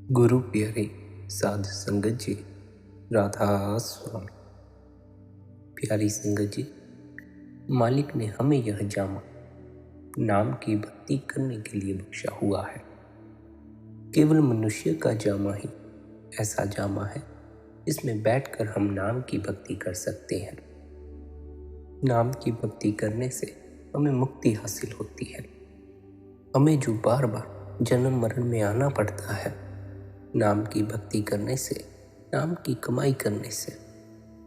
गुरु प्यारे साध संगत जी, राधा स्वामी। प्यारी संगत जी, मालिक ने हमें यह जामा नाम की भक्ति करने के लिए बख्शा हुआ है। केवल मनुष्य का जामा ही ऐसा जामा है जिसमें बैठकर हम नाम की भक्ति कर सकते हैं। नाम की भक्ति करने से हमें मुक्ति हासिल होती है। हमें जो बार बार जन्म मरण में आना पड़ता है, नाम की भक्ति करने से, नाम की कमाई करने से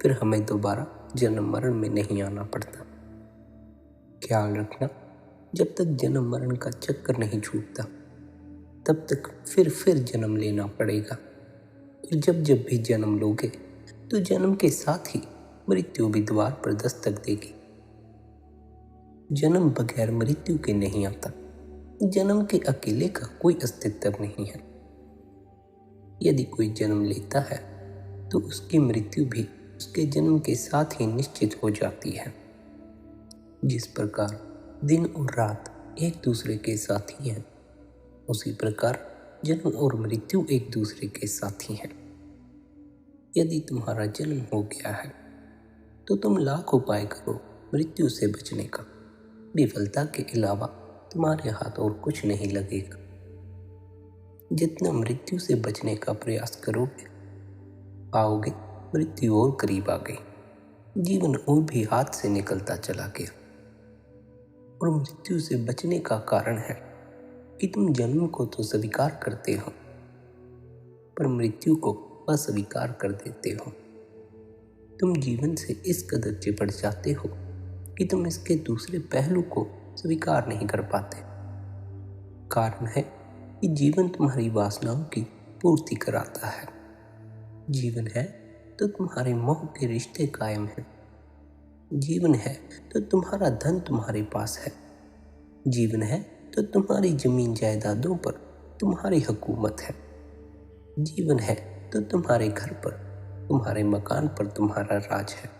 फिर हमें दोबारा जन्म मरण में नहीं आना पड़ता। ख्याल रखना, जब तक जन्म मरण का चक्कर नहीं छूटता तब तक फिर जन्म लेना पड़ेगा। और जब जब भी जन्म लोगे तो जन्म के साथ ही मृत्यु भी द्वार पर दस्तक देगी। जन्म बगैर मृत्यु के नहीं आता। जन्म के अकेले का कोई अस्तित्व नहीं है। यदि कोई जन्म लेता है तो उसकी मृत्यु भी उसके जन्म के साथ ही निश्चित हो जाती है। जिस प्रकार दिन और रात एक दूसरे के साथी हैं, उसी प्रकार जन्म और मृत्यु एक दूसरे के साथी हैं। यदि तुम्हारा जन्म हो गया है तो तुम लाख उपाय करो मृत्यु से बचने का, विफलता के अलावा तुम्हारे हाथ और कुछ नहीं लगेगा। जितना मृत्यु से बचने का प्रयास करोगे, पाओगे मृत्यु और करीब आ गई। जीवन और भी हाथ से निकलता चला गया। और मृत्यु से बचने का कारण है कि तुम जन्म को तो स्वीकार करते हो, पर मृत्यु को अस्वीकार कर देते हो। तुम जीवन से इस कदर चिपट जाते हो कि तुम इसके दूसरे पहलू को स्वीकार नहीं कर पाते। कारण है कि जीवन तुम्हारी वासनाओं की पूर्ति कराता है। जीवन है तो तुम्हारे मोह के रिश्ते कायम हैं। जीवन है तो तुम्हारा धन तुम्हारे पास है। जीवन है तो तुम्हारी जमीन जायदादों पर तुम्हारी हुकूमत है। जीवन है तो तुम्हारे घर पर, तुम्हारे मकान पर तुम्हारा राज है।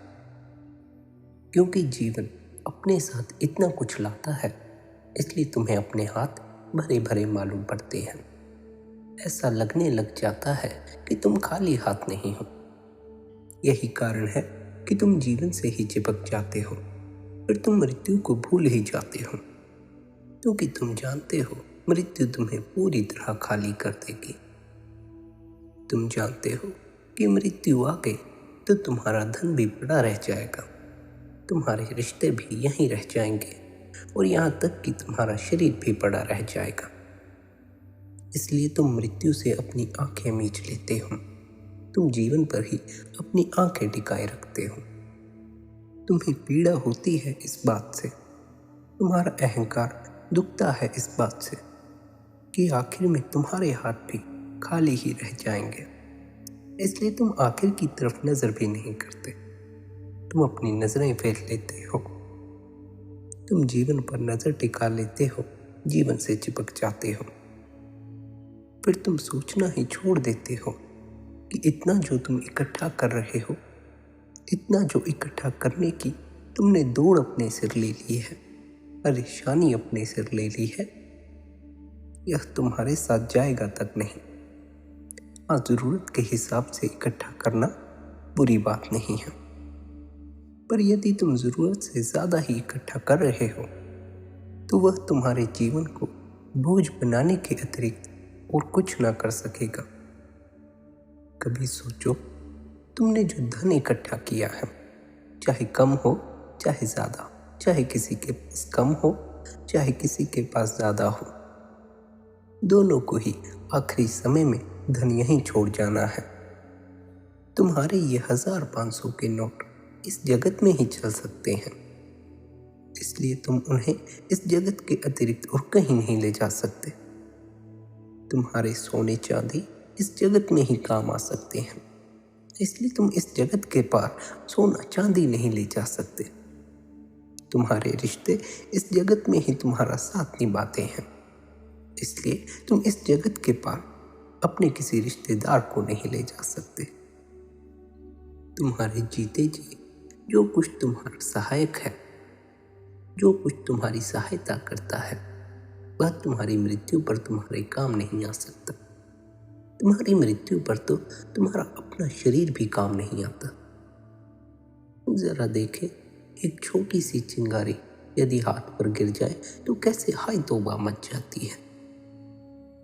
क्योंकि जीवन अपने साथ इतना कुछ लाता है, इसलिए तुम्हें अपने हाथ भरे भरे मालूम पड़ते हैं। ऐसा लगने लग जाता है कि तुम खाली हाथ नहीं हो। यही कारण है कि तुम जीवन से ही चिपक जाते हो, फिर तुम मृत्यु को भूल ही जाते हो, क्योंकि तुम जानते हो मृत्यु तुम्हें पूरी तरह खाली कर देगी। तुम जानते हो कि मृत्यु आ गई तो तुम्हारा धन भी पड़ा रह जाएगा, तुम्हारे रिश्ते भी यहीं रह जाएंगे और यहाँ तक कि तुम्हारा शरीर भी पड़ा रह जाएगा। इसलिए तुम मृत्यु से अपनी आंखें मीच लेते हो। तुम जीवन पर ही अपनी आंखें टिकाए रखते हो। तुम्हें पीड़ा होती है इस बात से, तुम्हारा अहंकार दुखता है इस बात से कि आखिर में तुम्हारे हाथ भी खाली ही रह जाएंगे। इसलिए तुम आखिर की तरफ नजर भी नहीं करते। तुम अपनी नजरें फेर लेते हो। तुम जीवन पर नजर टिका लेते हो, जीवन से चिपक जाते हो। फिर तुम सोचना ही छोड़ देते हो कि इतना जो तुम इकट्ठा कर रहे हो, इतना जो इकट्ठा करने की तुमने दौड़ अपने सिर ले ली है, परेशानी अपने सिर ले ली है, यह तुम्हारे साथ जाएगा तक नहीं। हाँ, जरूरत के हिसाब से इकट्ठा करना बुरी बात नहीं है, पर यदि तुम जरूरत से ज्यादा ही इकट्ठा कर रहे हो तो वह तुम्हारे जीवन को बोझ बनाने के अतिरिक्त और कुछ ना कर सकेगा। कभी सोचो, तुमने जो धन इकट्ठा किया है, चाहे कम हो चाहे ज्यादा, चाहे किसी के पास कम हो चाहे किसी के पास ज्यादा हो, दोनों को ही आखिरी समय में धन यहीं छोड़ जाना है। तुम्हारे ये 1000-500 के नोट इस जगत में ही चल सकते हैं, इसलिए तुम उन्हें इस जगत के अतिरिक्त और कहीं नहीं ले जा सकते। तुम्हारे सोने चांदी इस जगत में ही काम आ सकते हैं, इसलिए तुम इस जगत के पार सोना चांदी नहीं ले जा सकते। तुम्हारे रिश्ते इस जगत में ही तुम्हारा साथ निभाते हैं, इसलिए तुम इस जगत के पार अपने किसी रिश्तेदार को नहीं ले जा सकते। तुम्हारे जीते जी जो कुछ तुम्हारा सहायक है, जो कुछ तुम्हारी सहायता करता है, वह तुम्हारी मृत्यु पर तुम्हारे काम नहीं आ सकता। तुम्हारी मृत्यु पर तो तुम्हारा अपना शरीर भी काम नहीं आता। जरा देखे, एक छोटी सी चिंगारी यदि हाथ पर गिर जाए तो कैसे हाय तौबा मच जाती है।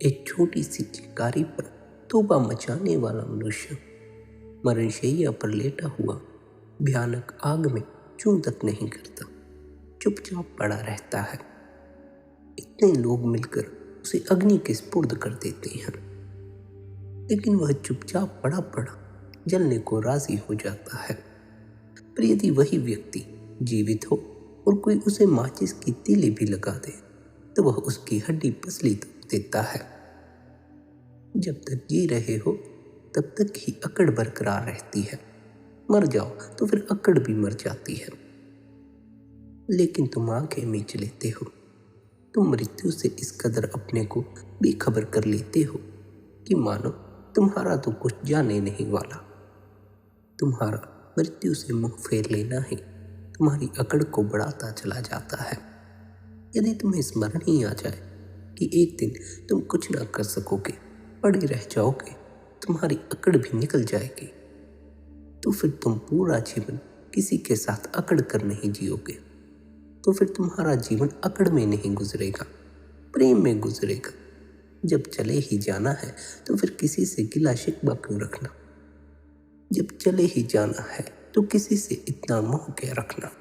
एक छोटी सी चिंगारी पर तौबा मचाने वाला मनुष्य मरणशैया पर लेटा हुआ भयानक आग में चूं तक नहीं करता, चुपचाप पड़ा रहता है। इतने लोग मिलकर उसे अग्नि के स्पुर्द कर देते हैं, लेकिन वह चुपचाप पड़ा पड़ा जलने को राजी हो जाता है। पर यदि वही व्यक्ति जीवित हो और कोई उसे माचिस की तीली भी लगा दे तो वह उसकी हड्डी पसली तोड़ देता है। जब तक जी रहे हो तब तक ही अकड़ बरकरार रहती है, मर जाओ तो फिर अकड़ भी मर जाती है। लेकिन तुम आंखें मीच लेते हो, तुम मृत्यु से इस कदर अपने को बेखबर कर लेते हो कि मानो तुम्हारा तो कुछ जाने नहीं वाला। तुम्हारा मृत्यु से मुंह फेर लेना ही तुम्हारी अकड़ को बढ़ाता चला जाता है। यदि तुम्हें स्मरण ही आ जाए कि एक दिन तुम कुछ ना कर सकोगे, पड़े रह जाओगे, तुम्हारी अकड़ भी निकल जाएगी, तो फिर तुम पूरा जीवन किसी के साथ अकड़ कर नहीं जियोगे। तो फिर तुम्हारा जीवन अकड़ में नहीं गुजरेगा, प्रेम में गुजरेगा। जब चले ही जाना है तो फिर किसी से गिला शिकवा क्यों रखना। जब चले ही जाना है तो किसी से इतना मोह क्या रखना।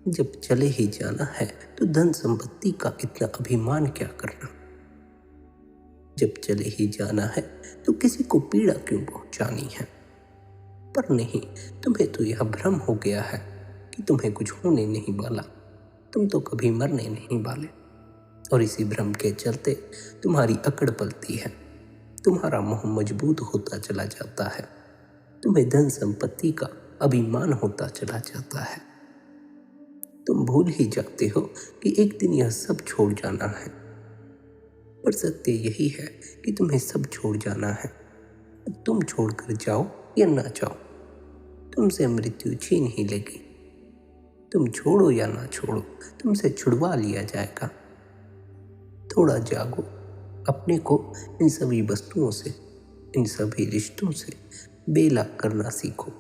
जब चले ही जाना है तो धन संपत्ति का इतना अभिमान क्या करना। जब चले ही जाना है तो किसी को पीड़ा क्यों पहुंचानी है। पर नहीं, तुम्हें तो यह भ्रम हो गया है कि तुम्हें कुछ होने नहीं वाला, तुम तो कभी मरने नहीं वाले। और इसी भ्रम के चलते तुम्हारी अकड़ पलती है, तुम्हारा मोह मजबूत होता चला जाता है, तुम्हें धन संपत्ति का अभिमान होता चला जाता है। तुम भूल ही जाते हो कि एक दिन यह सब छोड़ जाना है। पर सत्य यही है कि तुम्हें सब छोड़ जाना है। तुम छोड़कर जाओ या ना जाओ, तुमसे मृत्यु छीन ही लेगी। तुम छोड़ो या ना छोड़ो, तुमसे छुड़वा लिया जाएगा। थोड़ा जागो, अपने को इन सभी वस्तुओं से, इन सभी रिश्तों से बेलाग करना सीखो।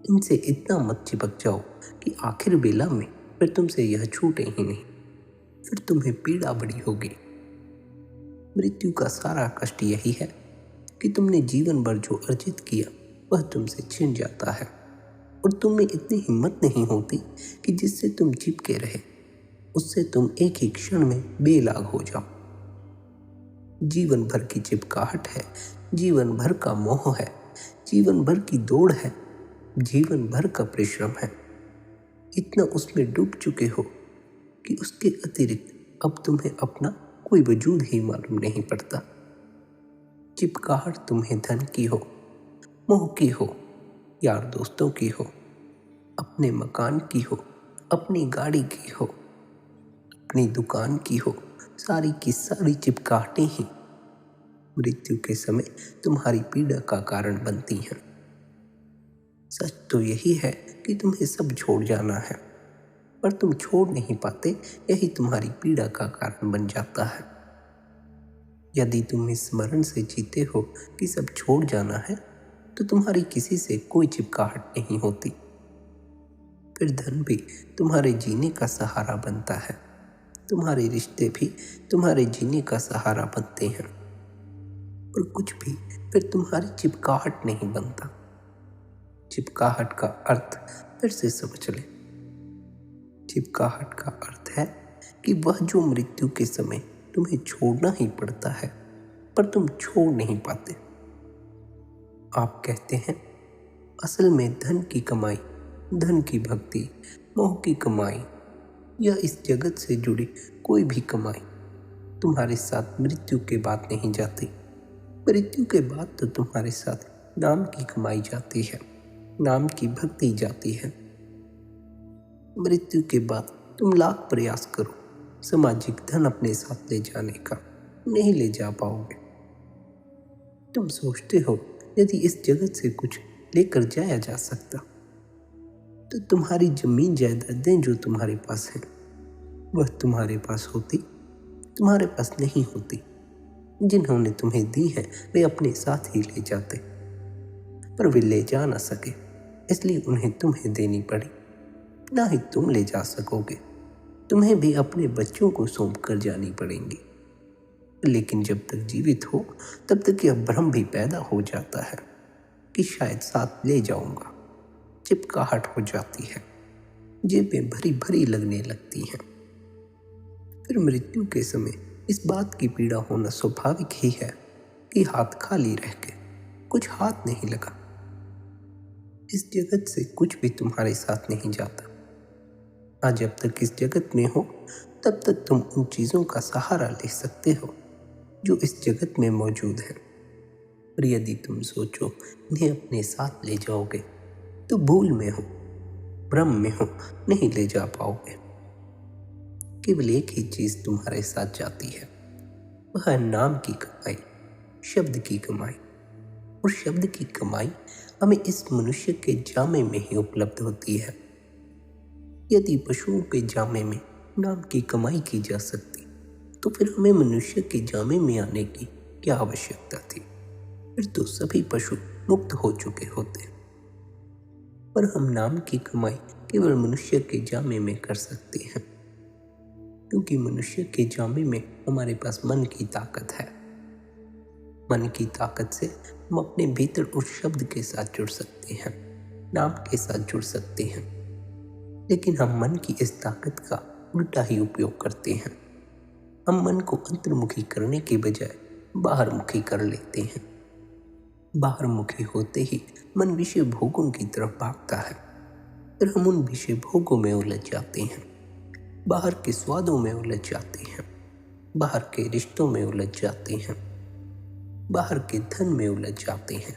इनसे इतना मत चिपक जाओ कि आखिर बेला में फिर तुमसे यह छूटे ही नहीं, फिर तुम्हें पीड़ा बड़ी होगी। मृत्यु का सारा कष्ट यही है कि तुमने जीवन भर जो अर्जित किया वह तुमसे छिन जाता है और तुम में इतनी हिम्मत नहीं होती कि जिससे तुम चिपके रहे उससे तुम एक ही क्षण में बेलाग हो जाओ। जीवन भर की चिपकाहट है, जीवन भर का मोह है, जीवन भर की दौड़ है, जीवन भर का परिश्रम है। इतना उसमें डूब चुके हो कि उसके अतिरिक्त अब तुम्हें अपना कोई वजूद ही मालूम नहीं पड़ता। चिपकाहट तुम्हें धन की हो, मोह की हो, यार दोस्तों की हो, अपने मकान की हो, अपनी गाड़ी की हो, अपनी दुकान की हो, सारी की सारी चिपकाहटें ही मृत्यु के समय तुम्हारी पीड़ा का कारण बनती हैं। सच तो यही है कि तुम्हें सब छोड़ जाना है, पर तुम छोड़ नहीं पाते, यही तुम्हारी पीड़ा का कारण बन जाता है। यदि तुम इस स्मरण से जीते हो कि सब छोड़ जाना है तो तुम्हारी किसी से कोई चिपकाहट नहीं होती। फिर धन भी तुम्हारे जीने का सहारा बनता है, तुम्हारे रिश्ते भी तुम्हारे जीने का सहारा बनते हैं, पर कुछ भी फिर तुम्हारी चिपकाहट नहीं बनता। चिपकाहट का अर्थ फिर से समझ ले। चिपकाहट का अर्थ है कि वह जो मृत्यु के समय तुम्हें छोड़ना ही पड़ता है पर तुम छोड़ नहीं पाते। आप कहते हैं असल में धन की कमाई, धन की भक्ति, मोह की कमाई या इस जगत से जुड़ी कोई भी कमाई तुम्हारे साथ मृत्यु के बाद नहीं जाती। मृत्यु के बाद तो तुम्हारे साथ नाम की कमाई जाती है, नाम की भक्ति जाती है। मृत्यु के बाद तुम लाख प्रयास करो, सामाजिक धन अपने साथ ले जाने का, नहीं ले जा पाओगे। तुम सोचते हो यदि इस जगत से कुछ लेकर जाया जा सकता तो तुम्हारी जमीन जायदादें जो तुम्हारे पास हैं वह तुम्हारे पास होती, तुम्हारे पास नहीं होती। जिन्होंने तुम्हें दी है वे अपने साथ ही ले जाते, पर वे ले जा न सके, इसलिए उन्हें तुम्हें देनी पड़ी। ना ही तुम ले जा सकोगे, तुम्हें भी अपने बच्चों को सौंप कर जानी पड़ेंगी। लेकिन जब तक जीवित हो तब तक यह भ्रम भी पैदा हो जाता है कि शायद साथ ले जाऊंगा। चिपकाहट हो जाती है, जेबें भरी भरी लगने लगती हैं। फिर मृत्यु के समय इस बात की पीड़ा होना स्वाभाविक ही है कि हाथ खाली रह गए, कुछ हाथ नहीं लगा। इस जगत से कुछ भी तुम्हारे साथ नहीं जाता। आज जब तक इस जगत में हो तब तक तुम उन चीज़ों का सहारा ले सकते हो जो इस जगत में मौजूद है। और यदि तुम सोचो इन्हें अपने साथ ले जाओगे तो भूल में हो, भ्रम में हो, नहीं ले जा पाओगे। केवल एक ही चीज़ तुम्हारे साथ जाती है, वह है नाम की कमाई, शब्द की कमाई। और शब्द की कमाई हमें इस मनुष्य के जामे में ही उपलब्ध होती है। यदि पशुओं के जामे में नाम की कमाई की जा सकती तो फिर हमें मनुष्य के जामे में आने की क्या आवश्यकता थी? फिर तो सभी पशु मुक्त हो चुके होते। पर हम नाम की कमाई केवल मनुष्य के जामे में कर सकते हैं, क्योंकि मनुष्य के जामे में हमारे पास मन की ताकत है। मन की ताकत से हम अपने भीतर उस शब्द के साथ जुड़ सकते हैं, नाम के साथ जुड़ सकते हैं। लेकिन हम मन की इस ताकत का उल्टा ही उपयोग करते हैं। हम मन को अंतर्मुखी करने के बजाय बाहरमुखी कर लेते हैं। बाहरमुखी होते ही मन विषय भोगों की तरफ भागता है। फिर हम उन विषय भोगों में उलझ जाते हैं, बाहर के स्वादों में उलझ जाते हैं, बाहर के रिश्तों में उलझ जाते हैं, बाहर के धन में उलझ जाते हैं।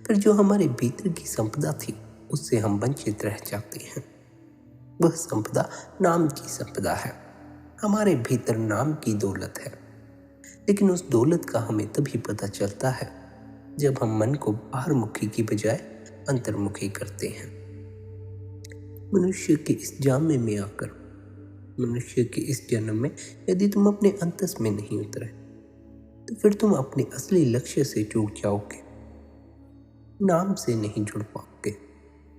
फिर जो हमारे भीतर की संपदा थी उससे हम वंचित रह जाते हैं। वह संपदा नाम की संपदा है। हमारे भीतर नाम की दौलत है, लेकिन उस दौलत का हमें तभी पता चलता है जब हम मन को बाहरमुखी की बजाय अंतर्मुखी करते हैं। मनुष्य के इस जामे में आकर, मनुष्य के इस जन्म में यदि तुम अपने अंतस में नहीं उतरे तो फिर तुम अपने असली लक्ष्य से चूक जाओगे, नाम से नहीं जुड़ पाओगे,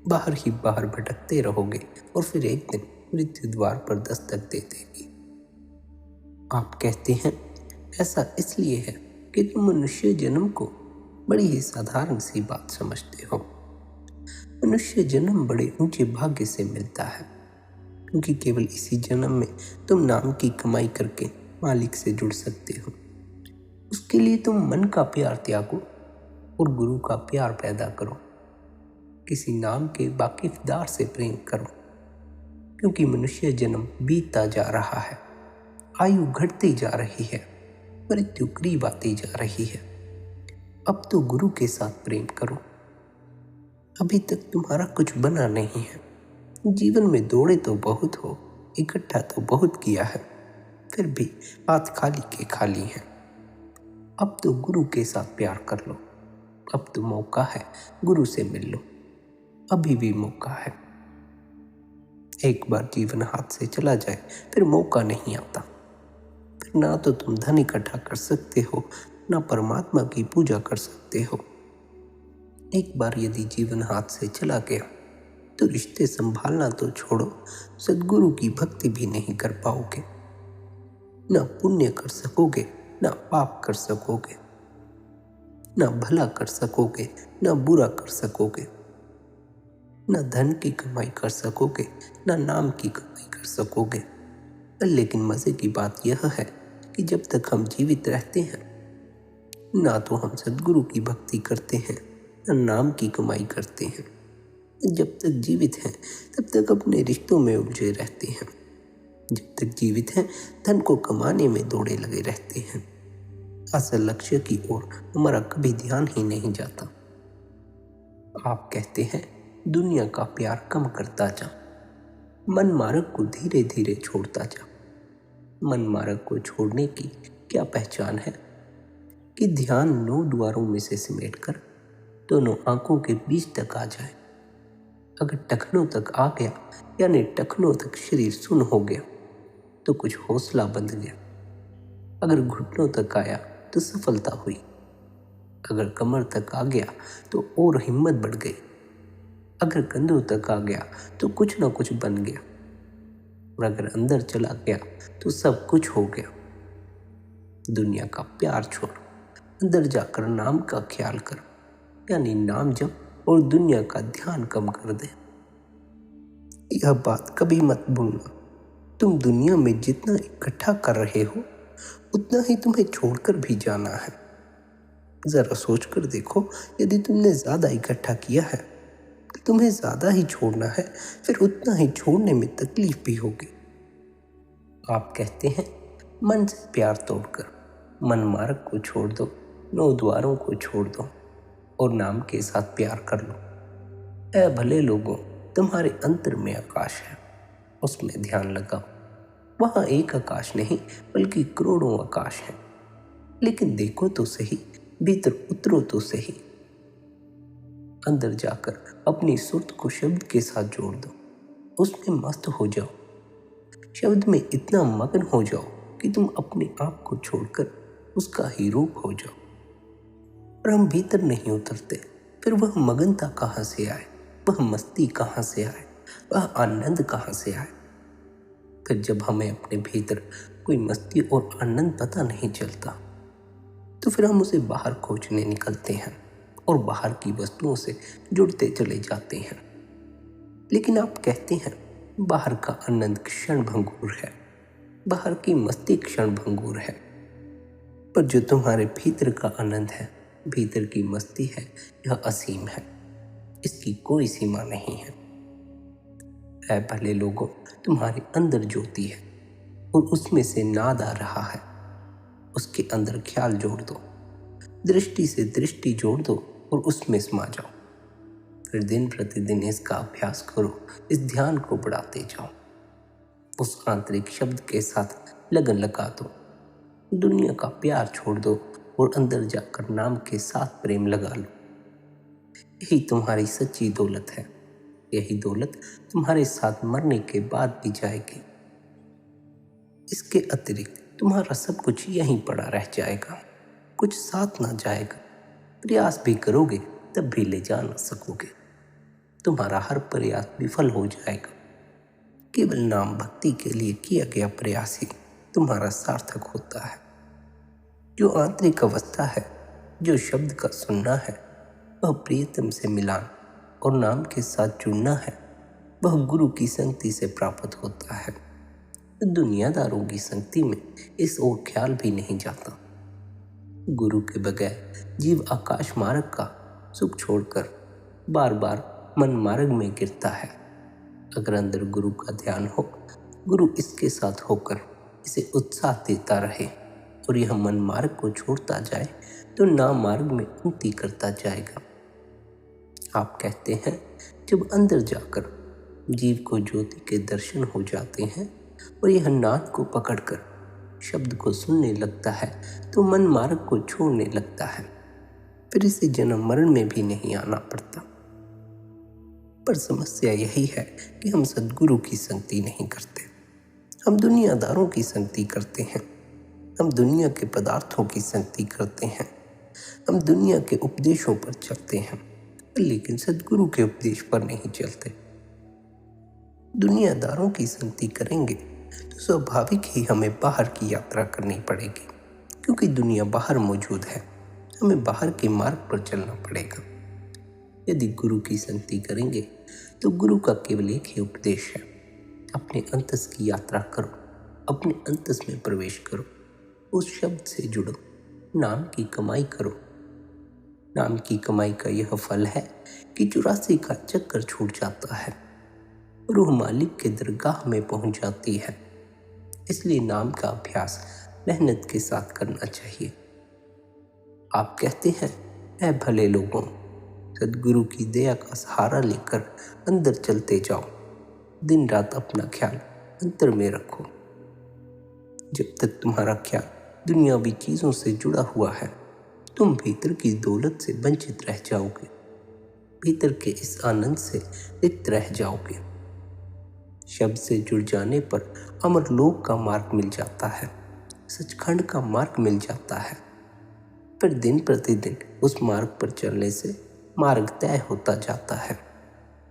बाहर ही बाहर भटकते रहोगे और फिर एक दिन मृत्यु द्वार पर दस्तक दे देगी। आप कहते हैं ऐसा इसलिए है कि तुम मनुष्य जन्म को बड़ी ही साधारण सी बात समझते हो। मनुष्य जन्म बड़े ऊंचे भाग्य से मिलता है, क्योंकि केवल इसी जन्म में तुम नाम की कमाई करके मालिक से जुड़ सकते हो। उसके लिए तुम मन का प्यार त्यागो और गुरु का प्यार पैदा करो। किसी नाम के वाकिफदार से प्रेम करो, क्योंकि मनुष्य जन्म बीतता जा रहा है, आयु घटती जा रही है, मृत्यु करीब आती जा रही है। अब तो गुरु के साथ प्रेम करो। अभी तक तुम्हारा कुछ बना नहीं है। जीवन में दौड़े तो बहुत हो, इकट्ठा तो बहुत किया है, फिर भी हाथ खाली के खाली हैं। अब तो गुरु के साथ प्यार कर लो। अब तो मौका है, गुरु से मिल लो। अभी भी मौका है। एक बार जीवन हाथ से चला जाए फिर मौका नहीं आता। फिर ना तो तुम धन इकट्ठा कर सकते हो, ना परमात्मा की पूजा कर सकते हो। एक बार यदि जीवन हाथ से चला गया तो रिश्ते संभालना तो छोड़ो, सद्गुरु की भक्ति भी नहीं कर पाओगे। ना पुण्य कर सकोगे, ना पाप कर सकोगे, ना भला कर सकोगे, ना बुरा कर सकोगे, ना धन की कमाई कर सकोगे, ना नाम की कमाई कर सकोगे। लेकिन मज़े की बात यह है कि जब तक हम जीवित रहते हैं, ना तो हम सद्गुरु की भक्ति करते हैं, ना नाम की कमाई करते हैं। जब तक जीवित हैं तब तक अपने रिश्तों में उलझे रहते हैं। जब तक जीवित हैं धन को कमाने में दौड़े लगे रहते हैं। असल लक्ष्य की ओर हमारा कभी ध्यान ही नहीं जाता। आप कहते हैं दुनिया का प्यार कम करता जा, मन मार्ग को धीरे धीरे छोड़ता जा। मन मार्ग को छोड़ने की क्या पहचान है कि ध्यान 9 द्वारों में से सिमटकर दोनों आंखों के बीच तक आ जाए। अगर टखनों तक आ गया, यानी टखनों तक शरीर सुन्न हो गया, तो कुछ हौसला बंध गया। अगर घुटनों तक आया तो सफलता हुई। अगर कमर तक आ गया तो और हिम्मत बढ़ गई। अगर कंधों तक आ गया तो कुछ ना कुछ बन गया। और अगर अंदर चला गया तो सब कुछ हो गया। दुनिया का प्यार छोड़, अंदर जाकर नाम का ख्याल कर, यानी नाम जप और दुनिया का ध्यान कम कर दे। यह बात कभी मत भूलना, तुम दुनिया में जितना इकट्ठा कर रहे हो उतना ही तुम्हें छोड़कर भी जाना है। जरा सोचकर देखो, यदि तुमने ज्यादा इकट्ठा किया है तो तुम्हें ज्यादा ही छोड़ना है, फिर उतना ही छोड़ने में तकलीफ भी होगी। आप कहते हैं मन से प्यार तोड़कर, मन मार्ग को छोड़ दो, 9 द्वारों को छोड़ दो और नाम के साथ प्यार कर लो। ऐ भले लोगों, तुम्हारे अंतर में आकाश है, उसमें ध्यान लगाओ। वहां एक आकाश नहीं बल्कि करोड़ों आकाश है। लेकिन देखो तो सही, भीतर उतरो तो सही। अंदर जाकर अपनी सुर्त को शब्द के साथ जोड़ दो, उसमें मस्त हो जाओ। शब्द में इतना मगन हो जाओ कि तुम अपने आप को छोड़कर उसका ही रूप हो जाओ। और हम भीतर नहीं उतरते, फिर वह मगनता कहाँ से आए, वह मस्ती कहाँ से आए, वह आनंद कहाँ से आए। फिर जब हमें अपने भीतर कोई मस्ती और आनंद पता नहीं चलता तो फिर हम उसे बाहर खोजने निकलते हैं और बाहर की वस्तुओं से जुड़ते चले जाते हैं। लेकिन आप कहते हैं बाहर का आनंद क्षण भंगुर है, बाहर की मस्ती क्षण भंगुर है, पर जो तुम्हारे भीतर का आनंद है, भीतर की मस्ती है, यह असीम है, इसकी कोई सीमा नहीं है। ऐ भले लोगों, तुम्हारे अंदर ज्योति है और उसमें से नाद आ रहा है। उसके अंदर ख्याल जोड़ दो, दृष्टि से दृष्टि जोड़ दो और उसमें समा जाओ। फिर दिन प्रतिदिन इसका अभ्यास करो, इस ध्यान को बढ़ाते जाओ। उस आंतरिक शब्द के साथ लगन लगा दो, दुनिया का प्यार छोड़ दो और अंदर जाकर नाम के साथ प्रेम लगा लो। यही तुम्हारी सच्ची दौलत है। यही दौलत तुम्हारे साथ मरने के बाद भी जाएगी। इसके अतिरिक्त तुम्हारा सब कुछ यहीं पड़ा रह जाएगा, कुछ साथ ना जाएगा। प्रयास भी करोगे तब भी ले जा ना सकोगे। तुम्हारा हर प्रयास विफल हो जाएगा। केवल नाम भक्ति के लिए किया गया प्रयास ही तुम्हारा सार्थक होता है। जो आंतरिक अवस्था है, जो शब्द का सुनना है, वह प्रियतम से मिलान और नाम के साथ जुड़ना है, वह गुरु की संगति से प्राप्त होता है। दुनियादारों की संगति में इस ओर ख्याल भी नहीं जाता। गुरु के बगैर जीव आकाश मार्ग का सुख छोड़कर बार बार मन मार्ग में गिरता है। अगर अंदर गुरु का ध्यान हो, गुरु इसके साथ होकर इसे उत्साह देता रहे और यह मन मार्ग को छोड़ता जाए तो नाम मार्ग में उन्नति करता जाएगा। आप कहते हैं जब अंदर जाकर जीव को ज्योति के दर्शन हो जाते हैं और यह नाद को पकड़कर शब्द को सुनने लगता है तो मन मार्ग को छोड़ने लगता है। फिर इसे जन्म मरण में भी नहीं आना पड़ता। पर समस्या यही है कि हम सद्गुरु की संगति नहीं करते, हम दुनियादारों की संगति करते हैं, हम दुनिया के पदार्थों की संगति करते हैं, हम दुनिया के उपदेशों पर चलते हैं, लेकिन सद्गुरु के उपदेश पर नहीं चलते। दुनियादारों की संगति करेंगे तो स्वाभाविक ही हमें बाहर की यात्रा करनी पड़ेगी, क्योंकि दुनिया बाहर मौजूद है। हमें बाहर के मार्ग पर चलना पड़ेगा। यदि गुरु की संगति करेंगे तो गुरु का केवल एक ही उपदेश है, अपने अंतस की यात्रा करो, अपने अंतस में प्रवेश करो, उस शब्द से जुड़ो, नाम की कमाई करो। नाम की कमाई का यह फल है कि 84 का चक्कर छूट जाता है, रूह मालिक के दरगाह में पहुंच जाती है। इसलिए नाम का अभ्यास मेहनत के साथ करना चाहिए। आप कहते हैं ऐ भले लोगों, सद्गुरु की दया का सहारा लेकर अंदर चलते जाओ, दिन रात अपना ख्याल अंतर में रखो। जब तक तुम्हारा ख्याल दुनियावी चीजों से जुड़ा हुआ है, तुम भीतर की दौलत से वंचित रह जाओगे, भीतर के इस आनंद से रिक्त रह जाओगे। शब्द से जुड़ जाने पर अमरलोक का मार्ग मिल जाता है, सचखंड का मार्ग मिल जाता है। फिर दिन प्रतिदिन उस मार्ग पर चलने से मार्ग तय होता जाता है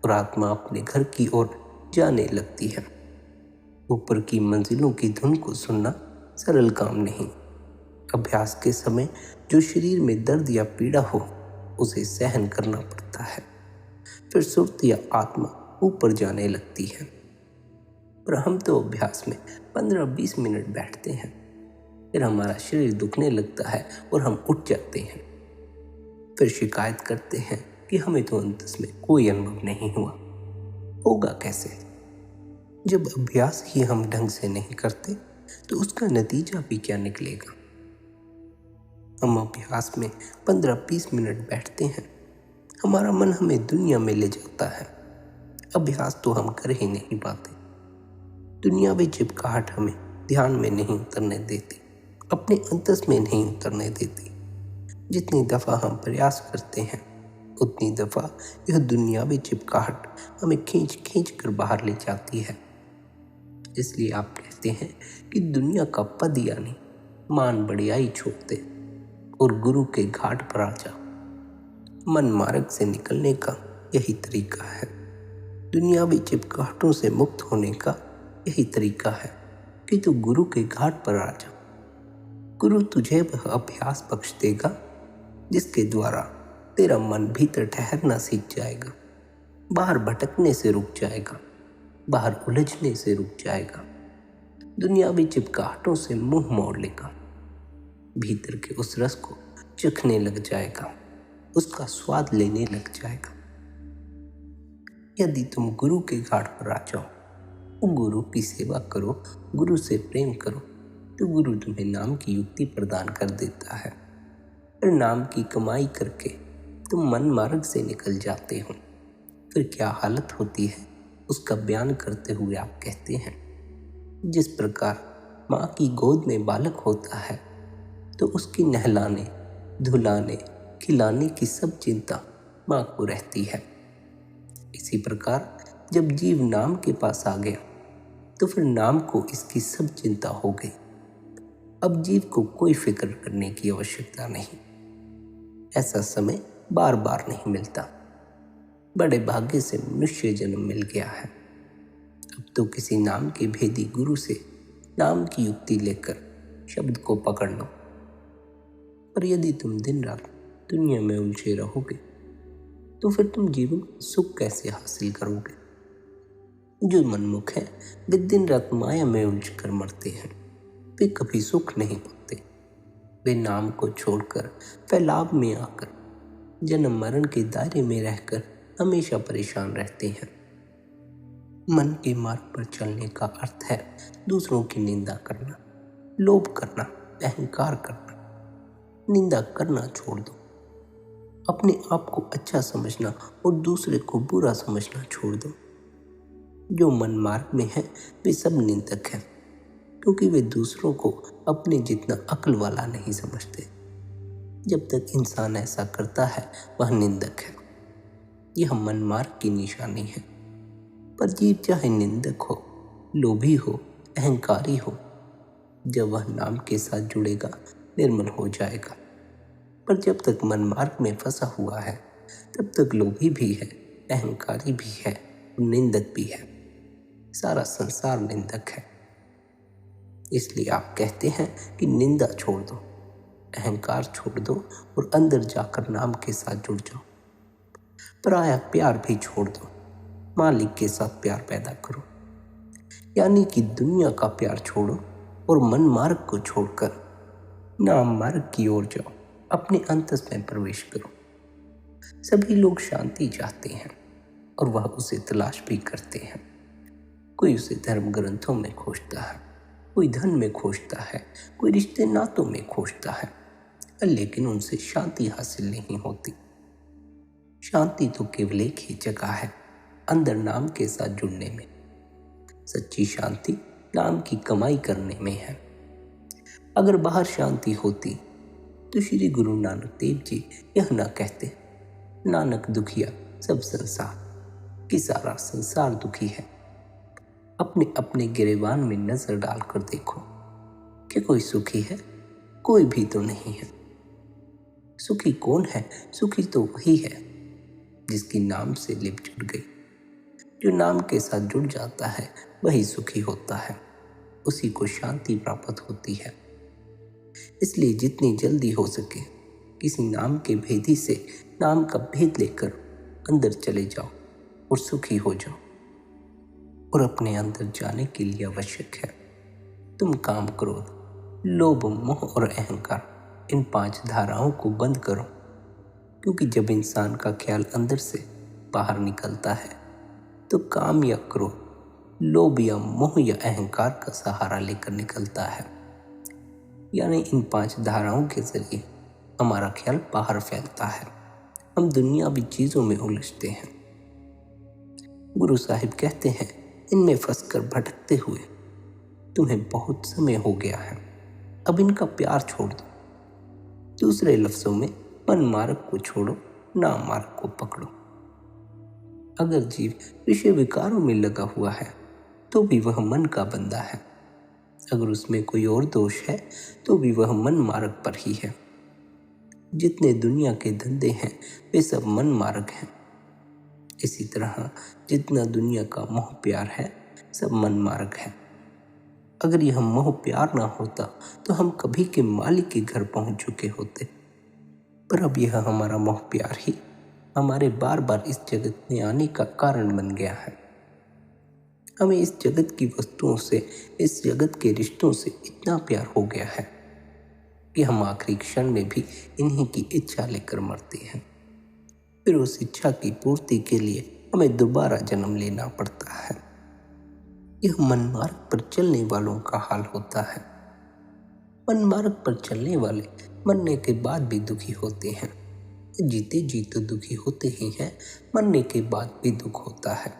और आत्मा अपने घर की ओर जाने लगती है। ऊपर की मंजिलों की धुन को सुनना सरल काम नहीं। अभ्यास के समय जो शरीर में दर्द या पीड़ा हो उसे सहन करना पड़ता है। फिर सुर्त या आत्मा ऊपर जाने लगती है। पर हम तो अभ्यास में 15-20 मिनट बैठते हैं, फिर हमारा शरीर दुखने लगता है और हम उठ जाते हैं। फिर शिकायत करते हैं कि हमें तो अंतस में कोई अनुभव नहीं हुआ। होगा कैसे? जब अभ्यास ही हम ढंग से नहीं करते तो उसका नतीजा भी क्या निकलेगा। हम अभ्यास में 15-20 मिनट बैठते हैं, हमारा मन हमें दुनिया में ले जाता है। अभ्यास तो हम कर ही नहीं पाते। दुनियावी चिपकाहट हमें ध्यान में नहीं उतरने देती, अपने अंतस में नहीं उतरने देती। जितनी दफ़ा हम प्रयास करते हैं उतनी दफ़ा यह दुनियावी चिपकाहट हमें खींच खींच कर बाहर ले जाती है। इसलिए आप कहते हैं कि दुनिया का पद यानी मान बढ़ियाई छोड़ दे और गुरु के घाट पर आ जा। मन मार्ग से निकलने का यही तरीका है। दुनियावी चिपकाहटों से मुक्त होने का यही तरीका है कि तू गुरु के घाट पर आ जा। गुरु तुझे वह अभ्यास बख्श देगा जिसके द्वारा तेरा मन भीतर ठहरना सीख जाएगा, बाहर भटकने से रुक जाएगा, बाहर उलझने से रुक जाएगा, दुनियावी चिपकाहटों से मुंह मोड़ लेगा, भीतर के उस रस को चखने लग जाएगा, उसका स्वाद लेने लग जाएगा। यदि तुम गुरु के घाट पर आ जाओ, गुरु की सेवा करो, गुरु से प्रेम करो, तो गुरु तुम्हें नाम की युक्ति प्रदान कर देता है। फिर नाम की कमाई करके तुम मन मार्ग से निकल जाते हो। फिर क्या हालत होती है उसका बयान करते हुए आप कहते हैं, जिस प्रकार माँ की गोद में बालक होता है तो उसकी नहलाने, धुलाने, खिलाने की सब चिंता माँ को रहती है। इसी प्रकार जब जीव नाम के पास आ गया तो फिर नाम को इसकी सब चिंता हो गई। अब जीव को कोई फिक्र करने की आवश्यकता नहीं। ऐसा समय बार बार नहीं मिलता। बड़े भाग्य से मनुष्य जन्म मिल गया है। अब तो किसी नाम के भेदी गुरु से नाम की युक्ति लेकर शब्द को पकड़ लो। पर यदि तुम दिन रात दुनिया में उलझे रहोगे तो फिर तुम जीवन में सुख कैसे हासिल करोगे। जो मनमुख है वे दिन रात माया में उलझ कर मरते हैं, वे कभी सुख नहीं पाते। वे नाम को छोड़कर फैलाव में आकर जन्म मरण के दायरे में रहकर हमेशा परेशान रहते हैं। मन के मार्ग पर चलने का अर्थ है दूसरों की निंदा करना, लोभ करना, अहंकार करना। निंदा करना छोड़ दो। अपने आप को अच्छा समझना और दूसरे को बुरा समझना छोड़ दो। जो मन मार्ग में है वे सब निंदक हैं, क्योंकि वे दूसरों को अपने जितना अक्ल वाला नहीं समझते। जब तक इंसान ऐसा करता है वह निंदक है। यह मन मार्ग की निशानी है। पर जीव चाहे निंदक हो, लोभी हो, अहंकारी हो, जब वह नाम के साथ जुड़ेगा निर्मल हो जाएगा। पर जब तक मन मार्ग में फंसा हुआ है तब तक लोभी भी है, अहंकारी भी है, निंदक भी है। सारा संसार निंदक है। इसलिए आप कहते हैं कि निंदा छोड़ दो, अहंकार छोड़ दो और अंदर जाकर नाम के साथ जुड़ जाओ। पराया प्यार भी छोड़ दो, मालिक के साथ प्यार पैदा करो। यानी कि दुनिया का प्यार छोड़ो और मन मार्ग को छोड़कर नाम मार्ग की ओर जाओ, अपने अंतस में प्रवेश करो। सभी लोग शांति चाहते हैं और वह उसे तलाश भी करते हैं। कोई उसे धर्म ग्रंथों में खोजता है, कोई धन में खोजता है, कोई रिश्ते नातों में खोजता है, लेकिन उनसे शांति हासिल नहीं होती। शांति तो केवल एक ही जगह है, अंदर नाम के साथ जुड़ने में। सच्ची शांति नाम की कमाई करने में है। अगर बाहर शांति होती तो श्री गुरु नानक देव जी यह ना कहते, नानक दुखिया सब संसार, कि सारा संसार दुखी है। अपने अपने गिरेबान में नजर डालकर देखो कि कोई सुखी है, कोई भी तो नहीं है। सुखी कौन है? सुखी तो वही है जिसकी नाम से लिप जुड़ गई। जो नाम के साथ जुड़ जाता है वही सुखी होता है, उसी को शांति प्राप्त होती है। इसलिए जितनी जल्दी हो सके किसी नाम के भेदी से नाम का भेद लेकर अंदर चले जाओ और सुखी हो जाओ। और अपने अंदर जाने के लिए आवश्यक है तुम काम, क्रोध, लोभ, मोह और अहंकार, इन 5 धाराओं को बंद करो। क्योंकि जब इंसान का ख्याल अंदर से बाहर निकलता है तो काम या क्रोध, लोभ या मोह या अहंकार का सहारा लेकर निकलता है। यानी इन 5 धाराओं के जरिए हमारा ख्याल बाहर फैलता है। हम दुनियावी चीजों में उलझते हैं। गुरु साहिब कहते हैं, इनमें फंसकर भटकते हुए तुम्हें बहुत समय हो गया है, अब इनका प्यार छोड़ दो। दूसरे लफ्जों में, मन मार्ग को छोड़ो, नाम मार्ग को पकड़ो। अगर जीव विषय विकारों में लगा हुआ है तो भी वह मन का बंदा है। अगर उसमें कोई और दोष है तो भी वह मन मार्ग पर ही है। जितने दुनिया के धंधे हैं वे सब मन मार्ग हैं। इसी तरह जितना दुनिया का मोह प्यार है सब मन मार्ग है। अगर यह मोह प्यार ना होता तो हम कभी के मालिक के घर पहुंच चुके होते। पर अब यह हमारा मोह प्यार ही हमारे बार बार इस जगत में आने का कारण बन गया है। हमें इस जगत की वस्तुओं से, इस जगत के रिश्तों से इतना प्यार हो गया है कि हम आखिरी क्षण में भी इन्हीं की इच्छा लेकर मरते हैं। फिर उस इच्छा की पूर्ति के लिए हमें दोबारा जन्म लेना पड़ता है। यह मन मार्ग पर चलने वालों का हाल होता है। मन मार्ग पर चलने वाले मरने के बाद भी दुखी होते हैं। जीते जी तो दुखी होते ही हैं, मरने के बाद भी दुख होता है।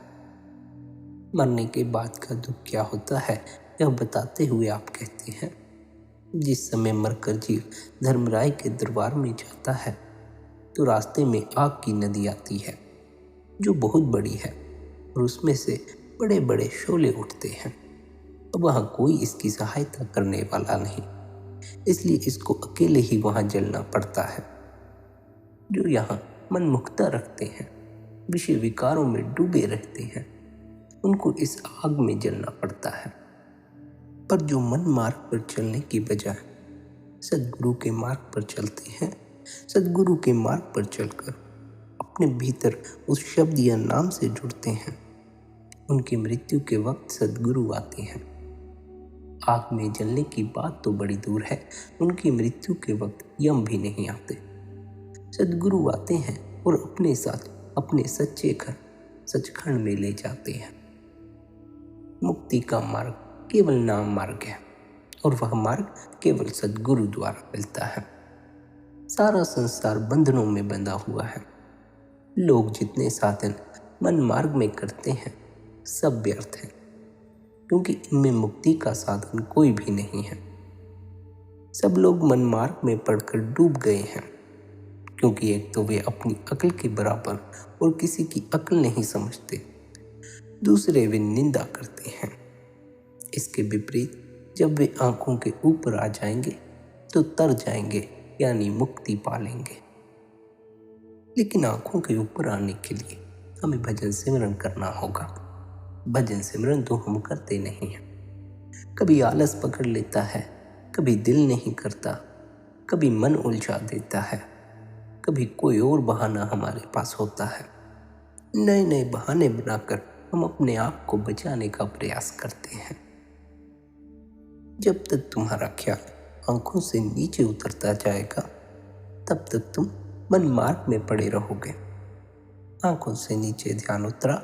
मरने के बाद का दुख क्या होता है यह बताते हुए आप कहते हैं, जिस समय मरकर जीव धर्मराय के दरबार में जाता है तो रास्ते में आग की नदी आती है जो बहुत बड़ी है और उसमें से बड़े बड़े शोले उठते हैं। अब वहाँ कोई इसकी सहायता करने वाला नहीं, इसलिए इसको अकेले ही वहाँ जलना पड़ता है। जो यहाँ मन मुक्ता रखते हैं, विषय विकारों में डूबे रहते हैं, उनको इस आग में जलना पड़ता है। पर जो मन मार्ग पर चलने की बजाय सद्गुरु के मार्ग पर चलते हैं, सद्गुरु के मार्ग पर चलकर अपने भीतर उस शब्द या नाम से जुड़ते हैं, उनकी मृत्यु के वक्त सद्गुरु आते हैं। आग में जलने की बात तो बड़ी दूर है, उनकी मृत्यु के वक्त यम भी नहीं आते। सद्गुरु आते हैं और अपने साथ अपने सच्चे घर सचखंड में ले जाते हैं। मुक्ति का मार्ग केवल नाम मार्ग है और वह मार्ग केवल सद्गुरु द्वारा मिलता है। सारा संसार बंधनों में बंधा हुआ है। लोग जितने साधन मन मार्ग में करते हैं सब व्यर्थ है, क्योंकि इनमें मुक्ति का साधन कोई भी नहीं है। सब लोग मन मार्ग में पड़कर डूब गए हैं, क्योंकि एक तो वे अपनी अक्ल के बराबर और किसी की अक्ल नहीं समझते, दूसरे वे निंदा करते हैं। इसके विपरीत जब वे आंखों के ऊपर आ जाएंगे तो तर जाएंगे, यानी मुक्ति पालेंगे। लेकिन आंखों के ऊपर आने के लिए हमें भजन सिमरन करना होगा। भजन सिमरन तो हम करते नहीं हैं। कभी आलस पकड़ लेता है, कभी दिल नहीं करता, कभी मन उलझा देता है, कभी कोई और बहाना हमारे पास होता है। नए नए बहाने बनाकर हम अपने आप को बचाने का प्रयास करते हैं। जब तक तुम्हारा ख्याल आंखों से नीचे उतरता जाएगा तब तक तुम मन मार्ग में पड़े रहोगे। आंखों से नीचे ध्यान उतरा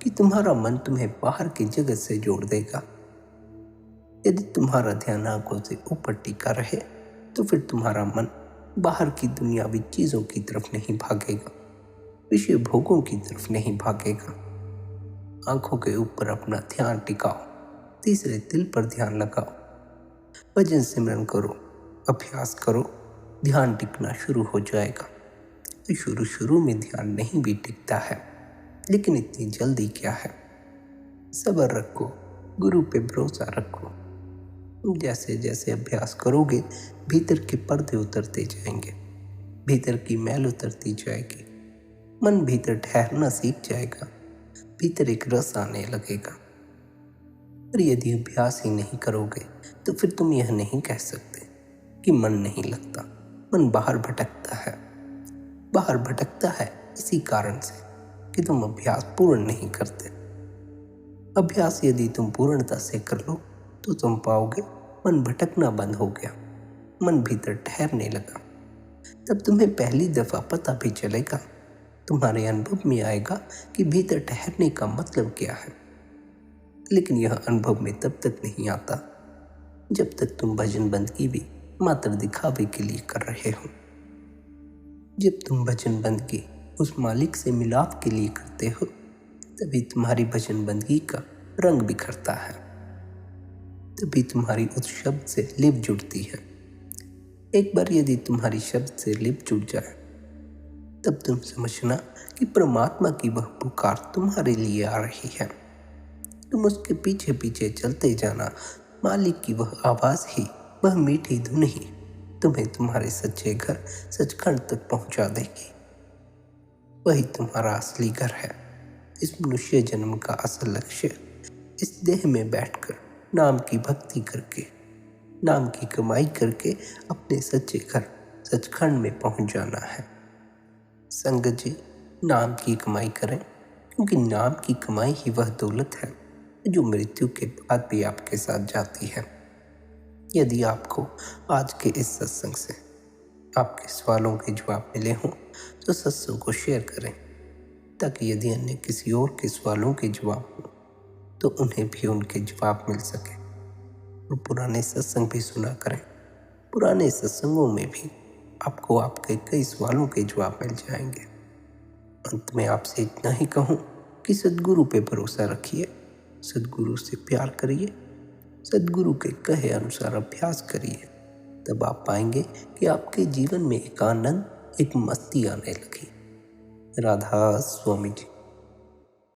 कि तुम्हारा मन तुम्हें बाहर की जगत से जोड़ देगा। यदि तुम्हारा ध्यान आंखों से ऊपर टिका रहे तो फिर तुम्हारा मन बाहर की दुनियावी चीजों की तरफ नहीं भागेगा, विषय भोगों की तरफ नहीं भागेगा। आंखों के ऊपर अपना ध्यान टिकाओ, तीसरे दिल पर ध्यान लगाओ, भजन सिमरन करो, अभ्यास करो, ध्यान टिकना शुरू हो जाएगा। शुरू में ध्यान नहीं भी टिकता है, लेकिन इतनी जल्दी क्या है। सब्र रखो, गुरु पे भरोसा रखो। जैसे जैसे अभ्यास करोगे भीतर के पर्दे उतरते जाएंगे, भीतर की मैल उतरती जाएगी, मन भीतर ठहरना सीख जाएगा, भीतर एक रस आने लगेगा। पर यदि अभ्यास ही नहीं करोगे तो फिर तुम यह नहीं कह सकते कि मन नहीं लगता। मन बाहर भटकता है, बाहर भटकता है इसी कारण से कि तुम अभ्यास पूर्ण नहीं करते। अभ्यास यदि तुम पूर्णता से कर लो तो तुम पाओगे मन भटकना बंद हो गया, मन भीतर ठहरने लगा। तब तुम्हें पहली दफा पता भी चलेगा, तुम्हारे अनुभव में आएगा कि भीतर ठहरने का मतलब क्या है। लेकिन यह अनुभव में तब तक नहीं आता जब तक तुम भजन बंदगी भी मात्र दिखावे के लिए कर रहे हो। जब तुम भजन बंदगी उस मालिक से मिलाप के लिए करते हो, तभी तुम्हारी भजन बंदगी का रंग बिखरता है, तभी तुम्हारी उस शब्द से लिप जुड़ती है। एक बार यदि तुम्हारी शब्द से लिप जुड़ जाए तब तुम समझना कि परमात्मा की वह पुकार तुम्हारे लिए आ रही है। तुम उसके पीछे पीछे चलते जाना, मालिक की वह आवाज़ ही, वह मीठी धुन ही तुम्हें तुम्हारे सच्चे घर सचखंड तक पहुंचा देगी। वही तुम्हारा असली घर है। इस मनुष्य जन्म का असल लक्ष्य इस देह में बैठकर नाम की भक्ति करके, नाम की कमाई करके अपने सच्चे घर सचखंड में पहुंच जाना है। संगत जी, नाम की कमाई करें, क्योंकि नाम की कमाई ही वह दौलत है जो मृत्यु के बाद भी आपके साथ जाती है। यदि आपको आज के इस सत्संग से आपके सवालों के जवाब मिले हों तो सत्संग को शेयर करें, ताकि यदि अन्य किसी और के सवालों के जवाब हों तो उन्हें भी उनके जवाब मिल सके। और पुराने सत्संग भी सुना करें, पुराने सत्संगों में भी आपको आपके कई सवालों के जवाब मिल जाएंगे। अंत में आपसे इतना ही कहूँ कि सद्गुरु पे भरोसा रखिए, सद्गुरु से प्यार करिए, सद्गुरु के कहे अनुसार अभ्यास करिए। तब आप पाएंगे कि आपके जीवन में एक आनंद, एक मस्ती आने लगी। राधा स्वामी जी।